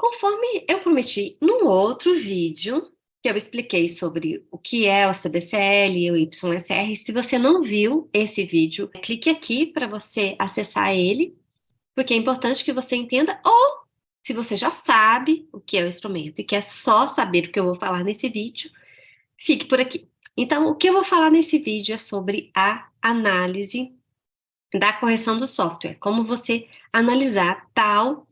Conforme eu prometi num outro vídeo, que eu expliquei sobre o que é o CBCL e o YSR, se você não viu esse vídeo, clique aqui para você acessar ele, porque é importante que você entenda, ou se você já sabe o que é o instrumento e quer só saber o que eu vou falar nesse vídeo, fique por aqui. Então, o que eu vou falar nesse vídeo é sobre a análise da correção do software, como você analisar tal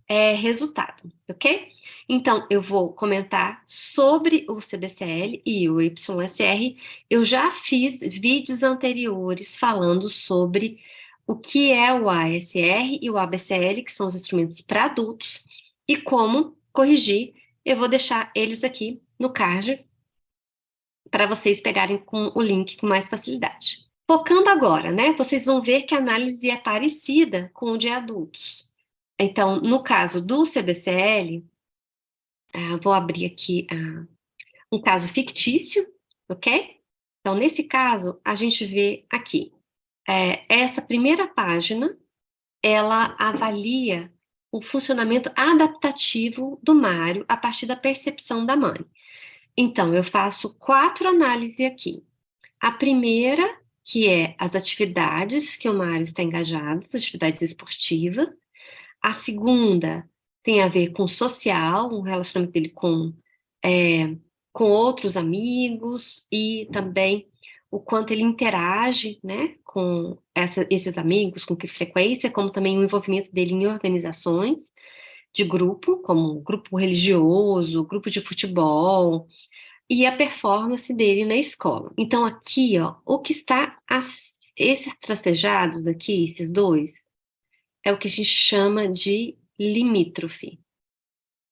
resultado, ok? Então, eu vou comentar sobre o CBCL e o YSR. Eu já fiz vídeos anteriores falando sobre o que é o ASR e o ABCL, que são os instrumentos para adultos, e como corrigir. Eu vou deixar eles aqui no card para vocês pegarem com o link com mais facilidade. Focando agora, né? Vocês vão ver que a análise é parecida com o de adultos. Então, no caso do CBCL, vou abrir aqui um caso fictício, ok? Então, nesse caso, a gente vê aqui, essa primeira página, ela avalia o funcionamento adaptativo do Mário a partir da percepção da mãe. Então, eu faço 4 análises aqui. A primeira, que é as atividades que o Mário está engajado, as atividades esportivas. A segunda tem a ver com o social, o relacionamento dele com outros amigos e também o quanto ele interage, né, com esses amigos, com que frequência, como também o envolvimento dele em organizações de grupo, como grupo religioso, grupo de futebol, e a performance dele na escola. Então, aqui, ó, o que está, esses tracejados aqui, esses dois, é o que a gente chama de limítrofe,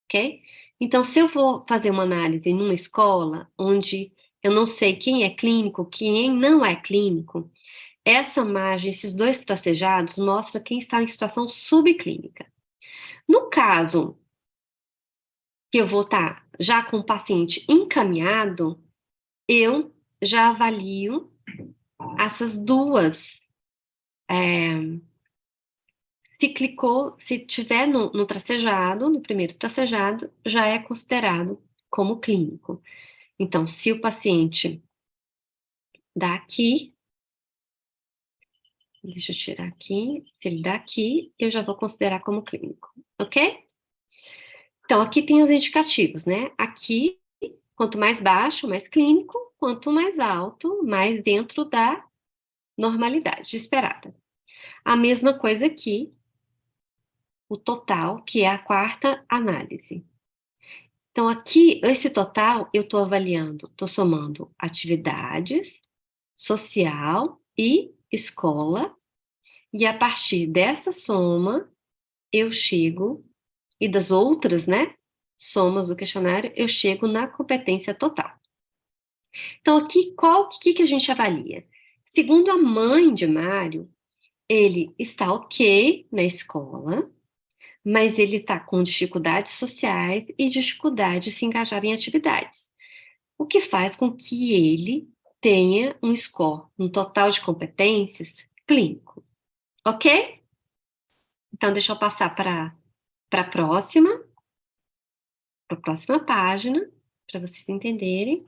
ok? Então, se eu vou fazer uma análise numa escola onde eu não sei quem é clínico, quem não é clínico, essa margem, esses dois tracejados, mostra quem está em situação subclínica. No caso que eu vou estar já com o paciente encaminhado, eu já avalio essas duas. Se clicou, se tiver no tracejado, no primeiro tracejado, já é considerado como clínico. Então, se o paciente dá aqui, deixa eu tirar aqui, se ele dá aqui, eu já vou considerar como clínico, ok? Então, aqui tem os indicativos, né? Aqui, quanto mais baixo, mais clínico, quanto mais alto, mais dentro da normalidade esperada. A mesma coisa aqui, o total, que é a quarta análise. Então, aqui, esse total, eu estou avaliando, estou somando atividades, social e escola, e a partir dessa soma, eu chego, e das outras, né, somas do questionário, eu chego na competência total. Então, aqui, o que a gente avalia? Segundo a mãe de Mário, ele está ok na escola, mas ele está com dificuldades sociais e dificuldade de se engajar em atividades, o que faz com que ele tenha um score, um total de competências clínico, ok? Então, deixa eu passar para a próxima página, para vocês entenderem,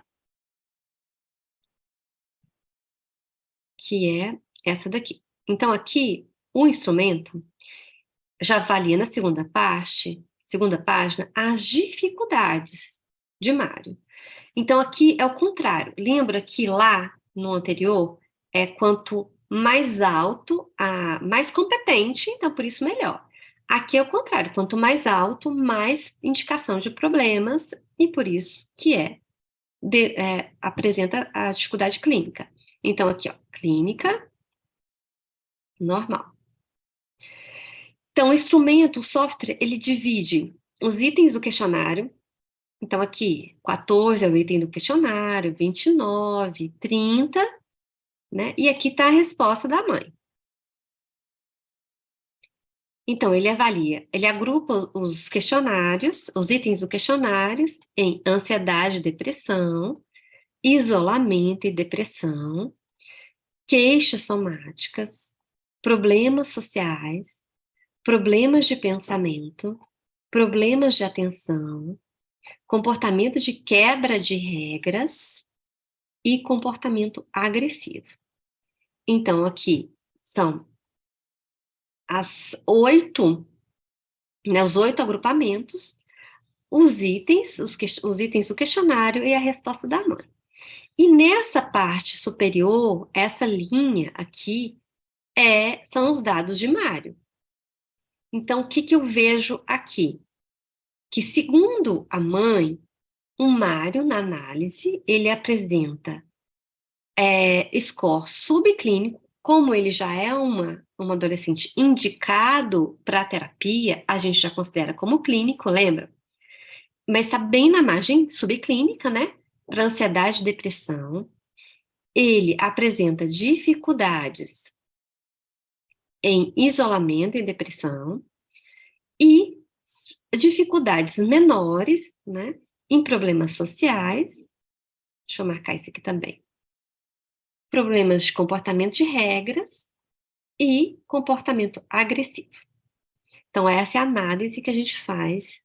que é essa daqui. Então, aqui, o instrumento já avalia na segunda página, as dificuldades de Mário. Então, aqui é o contrário. Lembra que lá no anterior é quanto mais alto, mais competente, então por isso melhor. Aqui é o contrário. Quanto mais alto, mais indicação de problemas, e por isso que apresenta a dificuldade clínica. Então, aqui, ó, clínica, normal. Então, o instrumento, o software, ele divide os itens do questionário. Então, aqui, 14 é o item do questionário, 29, 30, né? E aqui está a resposta da mãe. Então, ele agrupa os questionários, os itens do questionário, em ansiedade e depressão, isolamento e depressão, queixas somáticas, problemas sociais, problemas de pensamento, problemas de atenção, comportamento de quebra de regras e comportamento agressivo. Então, aqui são os 8 agrupamentos, os itens do questionário e a resposta da mãe. E nessa parte superior, essa linha aqui, são os dados de Mário. Então, o que eu vejo aqui? Que, segundo a mãe, o Mário, na análise, ele apresenta score subclínico, como ele já é um adolescente indicado para terapia, a gente já considera como clínico, lembra? Mas está bem na margem subclínica, né? Para ansiedade e depressão. Ele apresenta dificuldades em isolamento e depressão e dificuldades menores, né? Em problemas sociais. Deixa eu marcar isso aqui também. Problemas de comportamento de regras e comportamento agressivo. Então, essa é a análise que a gente faz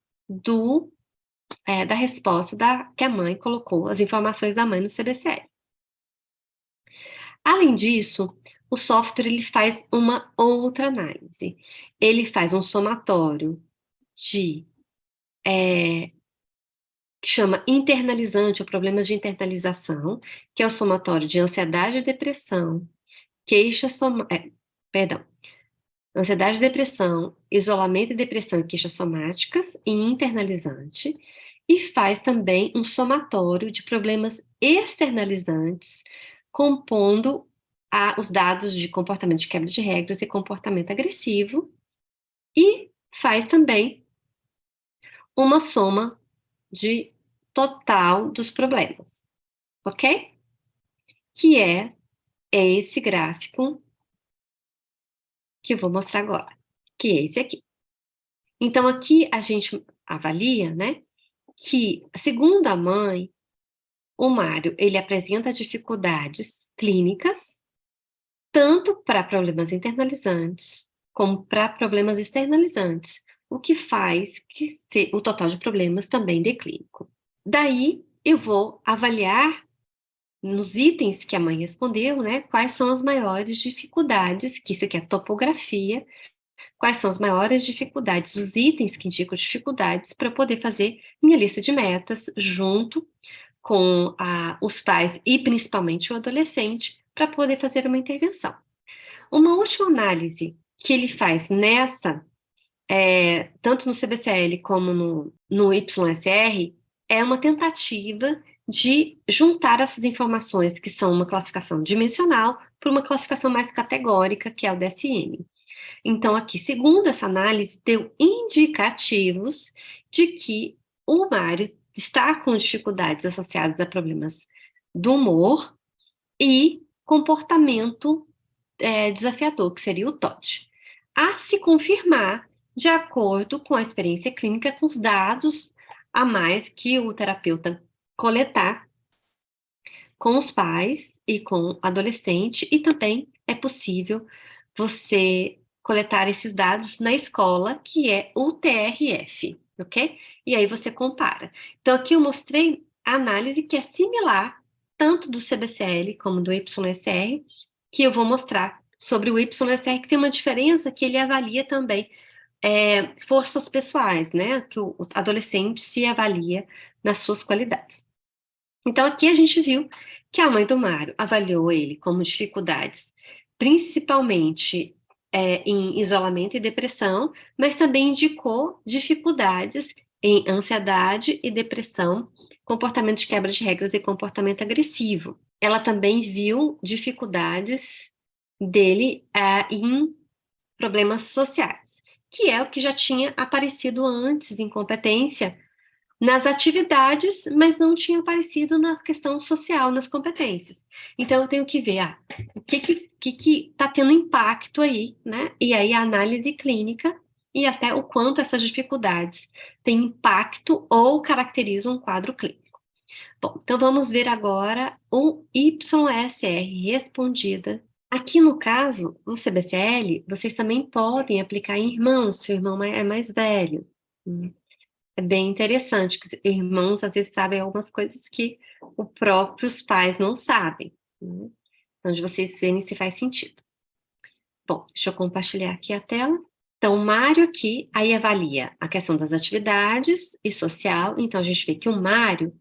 da resposta que a mãe colocou, as informações da mãe no CBCL. Além disso, o software ele faz uma outra análise. Ele faz um somatório que chama internalizante ou problemas de internalização, que é o somatório de ansiedade e depressão, ansiedade e depressão, isolamento e depressão e queixas somáticas e internalizante, e faz também um somatório de problemas externalizantes, compondo os dados de comportamento de quebra de regras e comportamento agressivo, e faz também uma soma de total dos problemas, ok? Que é esse gráfico que eu vou mostrar agora, que é esse aqui. Então, aqui a gente avalia, né, que, segundo a mãe, o Mário, ele apresenta dificuldades clínicas, tanto para problemas internalizantes, como para problemas externalizantes, o que faz que o total de problemas também dê clínico. Daí, eu vou avaliar nos itens que a mãe respondeu, né, quais são as maiores dificuldades, que isso aqui é topografia, quais são as maiores dificuldades, os itens que indicam dificuldades, para eu poder fazer minha lista de metas junto com os pais e principalmente o adolescente, para poder fazer uma intervenção. Uma última análise que ele faz tanto no CBCL como no YSR, é uma tentativa de juntar essas informações, que são uma classificação dimensional, para uma classificação mais categórica, que é o DSM. Então, aqui, segundo essa análise, deu indicativos de que o Mário está com dificuldades associadas a problemas do humor e comportamento desafiador, que seria o TOD. A se confirmar de acordo com a experiência clínica, com os dados a mais que o terapeuta coletar com os pais e com o adolescente, e também é possível você coletar esses dados na escola, que é o TRF, ok? E aí você compara. Então, aqui eu mostrei a análise que é similar, tanto do CBCL como do YSR, que eu vou mostrar sobre o YSR, que tem uma diferença que ele avalia também forças pessoais, né? Que o adolescente se avalia nas suas qualidades. Então, aqui a gente viu que a mãe do Mário avaliou ele como dificuldades, principalmente em isolamento e depressão, mas também indicou dificuldades em ansiedade e depressão, comportamento de quebra de regras e comportamento agressivo. Ela também viu dificuldades dele em problemas sociais, que é o que já tinha aparecido antes em competência nas atividades, mas não tinha aparecido na questão social, nas competências. Então, eu tenho que ver o que está tendo impacto aí, né? E aí a análise clínica e até o quanto essas dificuldades têm impacto ou caracterizam um quadro clínico. Bom, então vamos ver agora o YSR respondida. Aqui no caso, o CBCL, vocês também podem aplicar em irmãos, se o irmão é mais velho. É bem interessante, que irmãos às vezes sabem algumas coisas que os próprios pais não sabem, né? Então, de vocês verem se faz sentido. Bom, deixa eu compartilhar aqui a tela. Então, o Mário aqui, aí avalia a questão das atividades e social. Então, a gente vê que o Mário,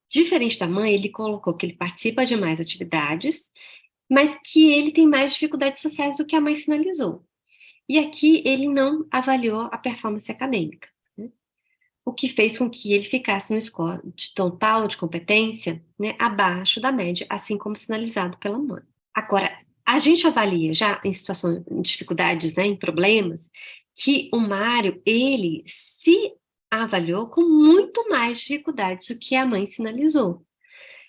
diferente da mãe, ele colocou que ele participa de mais atividades, mas que ele tem mais dificuldades sociais do que a mãe sinalizou. E aqui ele não avaliou a performance acadêmica, né? O que fez com que ele ficasse no score de total de competência, né, abaixo da média, assim como sinalizado pela mãe. Agora, a gente avalia já em situações, em dificuldades, né, em problemas, que o Mário, ele se avaliou com muito mais dificuldades do que a mãe sinalizou.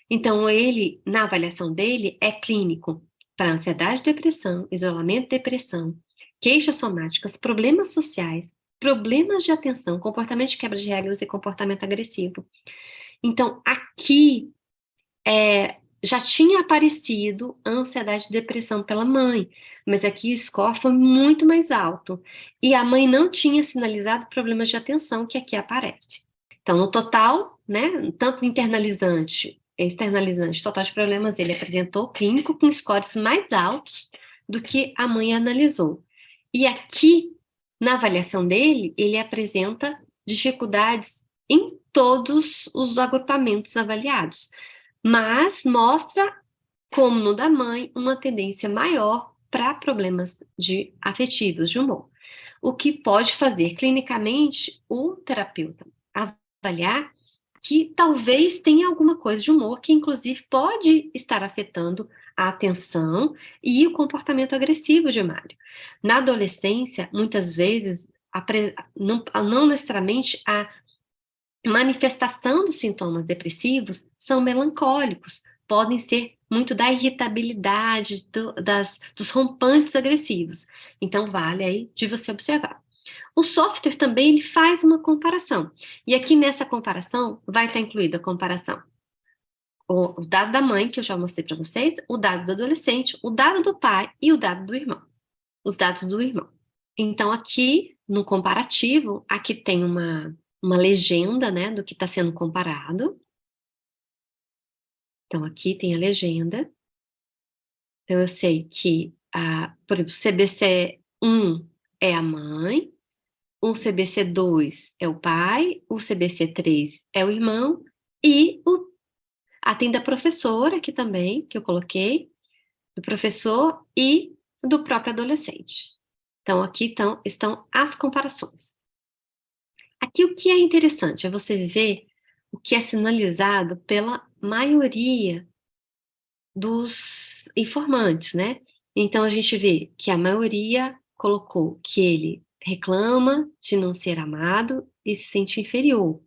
Então, ele, na avaliação dele, é clínico para ansiedade, depressão, isolamento, depressão, queixas somáticas, problemas sociais, problemas de atenção, comportamento de quebra de regras e comportamento agressivo. Então, aqui já tinha aparecido ansiedade e depressão pela mãe, mas aqui o score foi muito mais alto. E a mãe não tinha sinalizado problemas de atenção, que aqui aparece. Então, no total, né, tanto internalizante e externalizante, total de problemas, ele apresentou clínico com scores mais altos do que a mãe analisou. E aqui, na avaliação dele, ele apresenta dificuldades em todos os agrupamentos avaliados, mas mostra, como no da mãe, uma tendência maior para problemas afetivos, de humor. O que pode fazer clinicamente o terapeuta avaliar que talvez tenha alguma coisa de humor que, inclusive, pode estar afetando a atenção e o comportamento agressivo de Mário. Na adolescência, muitas vezes, não necessariamente a manifestação dos sintomas depressivos são melancólicos, podem ser muito da irritabilidade, dos rompantes agressivos. Então, vale aí de você observar. O software também ele faz uma comparação. E aqui nessa comparação vai estar incluída a comparação. O dado da mãe, que eu já mostrei para vocês, o dado do adolescente, o dado do pai e o dado do irmão. Os dados do irmão. Então, aqui, no comparativo, aqui tem uma legenda, né, do que está sendo comparado. Então, aqui tem a legenda. Então, eu sei que, por exemplo, CBC1 é a mãe, o CBC2 é o pai, o CBC3 é o irmão, e tem da professora aqui também, que eu coloquei, do professor e do próprio adolescente. Então, aqui estão as comparações. Aqui o que é interessante é você ver o que é sinalizado pela maioria dos informantes, né? Então a gente vê que a maioria colocou que ele reclama de não ser amado e se sente inferior.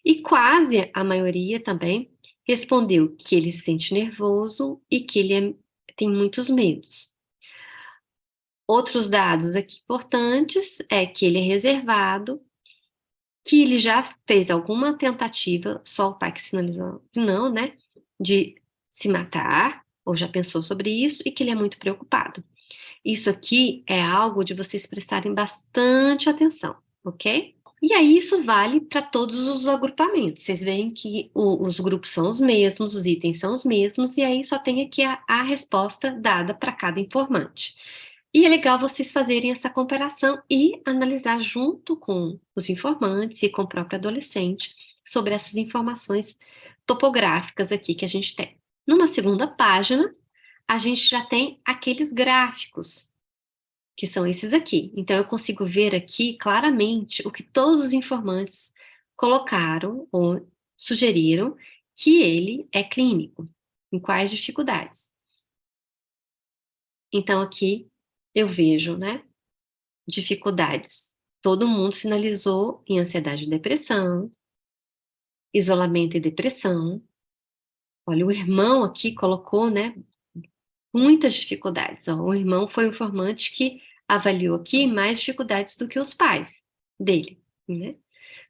E quase a maioria também respondeu que ele se sente nervoso e que ele tem muitos medos. Outros dados aqui importantes é que ele é reservado, que ele já fez alguma tentativa, só o pai que sinalizou que não, né, de se matar, ou já pensou sobre isso, e que ele é muito preocupado. Isso aqui é algo de vocês prestarem bastante atenção, ok? E aí isso vale para todos os agrupamentos. Vocês veem que os grupos são os mesmos, os itens são os mesmos, e aí só tem aqui a resposta dada para cada informante. E é legal vocês fazerem essa comparação e analisar junto com os informantes e com o próprio adolescente sobre essas informações topográficas aqui que a gente tem. Numa segunda página, a gente já tem aqueles gráficos, que são esses aqui. Então, eu consigo ver aqui claramente o que todos os informantes colocaram ou sugeriram que ele é clínico, em quais dificuldades. Então, aqui eu vejo, né, dificuldades. Todo mundo sinalizou em ansiedade e depressão, isolamento e depressão. Olha, o irmão aqui colocou, né, muitas dificuldades. Ó, o irmão foi o informante que avaliou aqui mais dificuldades do que os pais dele, né?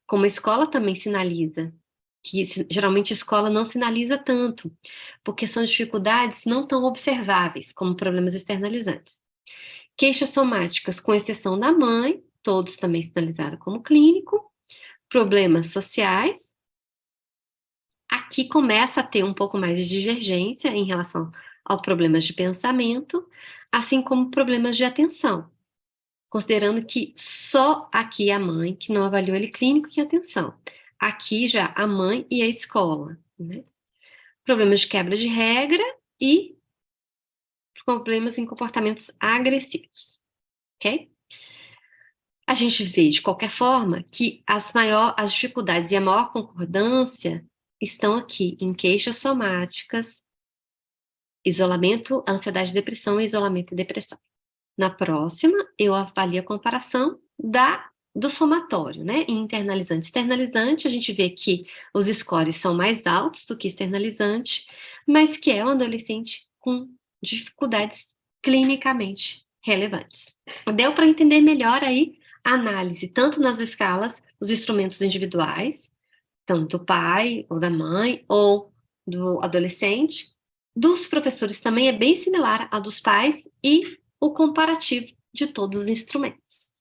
Como a escola também sinaliza, que geralmente a escola não sinaliza tanto, porque são dificuldades não tão observáveis, como problemas externalizantes. Queixas somáticas, com exceção da mãe, todos também sinalizaram como clínico. problemas sociais. Aqui começa a ter um pouco mais de divergência em relação aos problemas de pensamento, assim como problemas de atenção, considerando que só aqui a mãe que não avaliou ele clínico e atenção. Aqui já a mãe e a escola, né? Problemas de quebra de regra e problemas em comportamentos agressivos, ok? A gente vê, de qualquer forma, que as dificuldades e a maior concordância estão aqui em queixas somáticas, isolamento, ansiedade, depressão, isolamento e depressão. Na próxima, eu avalio a comparação do somatório, né? Internalizante e externalizante, a gente vê que os scores são mais altos do que externalizante, mas que é um adolescente com dificuldades clinicamente relevantes. Deu para entender melhor aí a análise, tanto nas escalas, os instrumentos individuais, tanto do pai ou da mãe ou do adolescente, dos professores também é bem similar ao dos pais e o comparativo de todos os instrumentos.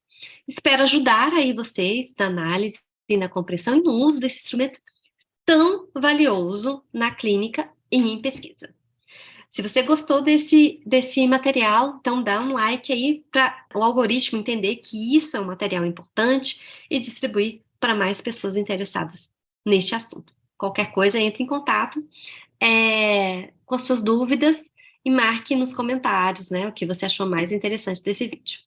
Espero ajudar aí vocês na análise e na compreensão e no uso desse instrumento tão valioso na clínica e em pesquisa. Se você gostou desse material, então dá um like aí para o algoritmo entender que isso é um material importante e distribuir para mais pessoas interessadas neste assunto. Qualquer coisa, entre em contato com as suas dúvidas e marque nos comentários, né, o que você achou mais interessante desse vídeo.